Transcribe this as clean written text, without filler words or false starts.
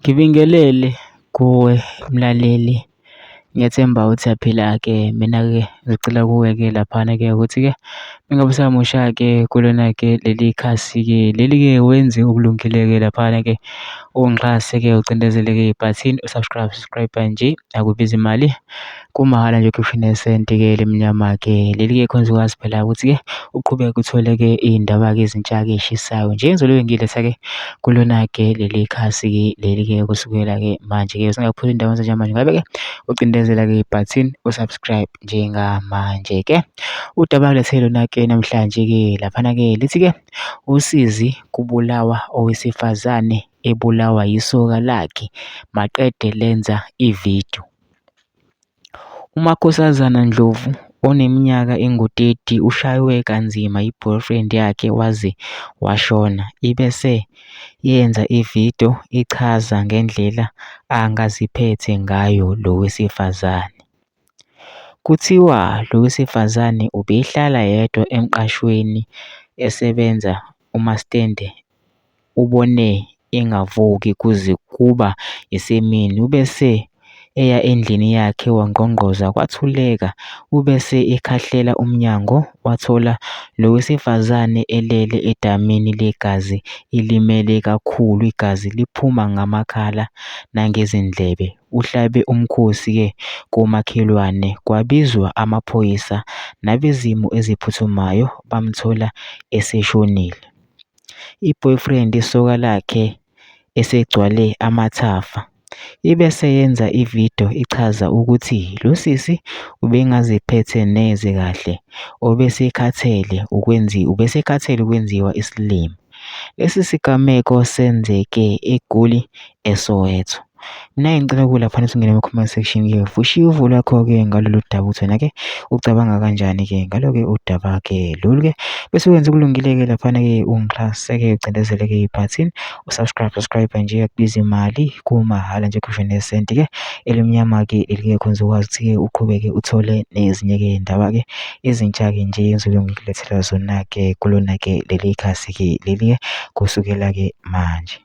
Ngibingelele kuwe mlaleli, ngiyathemba ukuthi uyaphila-ke. Mina-ke ngicela kuwe-ke laphana-ke ukuthi-ke mengabe usamusha-ke kulona-ke leli khasi-ke leli-ke wenze okulungile-ke laphana-ke ungixhase-ke ucindezele-ke ibhathini subscribe nje, akubizi imali, kumahhala nje ukhiphe nesenti-ke elimnyama-ke. Leli-ke khona uzokwazi phela ukuthi-ke uqhubeke uthole-ke iy'ndaba-ke ezintsha-ke ey'shisayo nje engizolobe ngiletha-ke kulona-ke leli khasi-ke leli-ke kusukela-ke manje-ke usungaphuzi iy'ndaba ezinjengamanje ngabe-ke ucindezela-ke ibhathini u-subscribe njengamanje-ke. Udaba engilethe lona-ke namhlanje-ke laphana-ke lithi-ke usizi kubulawa owesifazane ebulawa yisoka lakhe maqede lenza ividiyo. UMakhosazana Ndlovu oneminyaka engu-30 ushaywe kanzima yi-boyfriend yakhe waze washona, ibese yenza ividiyo ichaza ngendlela angaziphethe ngayo lo wesifazane. Kuthiwa lo wesifazane ubehlala yedwa emqashweni esebenza uMaStende ubone engavuki kuze kuba isemini ubese eya endlini yakhe wangqongqoza kwathuleka ubese ekhahlela umnyango wathola lo wesifazane elele edamini legazi elimele kakhulu, igazi liphuma ngamakhala nangezindlebe. Uhlabe umkhosi-ke komakhelwane kwabizwa amaphoyisa nabezimo eziphuthumayo bamthola eseshonile. I-boyfriend isoka lakhe esegcwale amathafa, ibese yenza ividiyo ichaza ukuthi lo sisi ubengaziphethe neze kahle, ubesekhathele ukwenziwa isilimo. Lesi sigameko senzeke eGoli, eSoweto. Mina ngicela kuwe laphana singene kuma-comment section-ke ushiye uvo lwakho-ke ngalolu daba ukuthi wena-ke ucabanga kanjani-ke ngalo-ke udaba-ke lolu-ke bese wenza okulungile-ke laphana-ke ungixhase-ke ucindezele-ke ibhathini subscribe nje, akubizi imali, kumahhala nje ukhiphe nesenti-ke elimnyama-ke eli-ke khona uzokwazi ukuthi-ke uqhubeke uthole nezinye-ke iy'ndaba-ke ezintsha-ke nje engizobe ngikulethela zona-ke kulona-ke leli khasi-ke leli-ke kusukela-ke manje.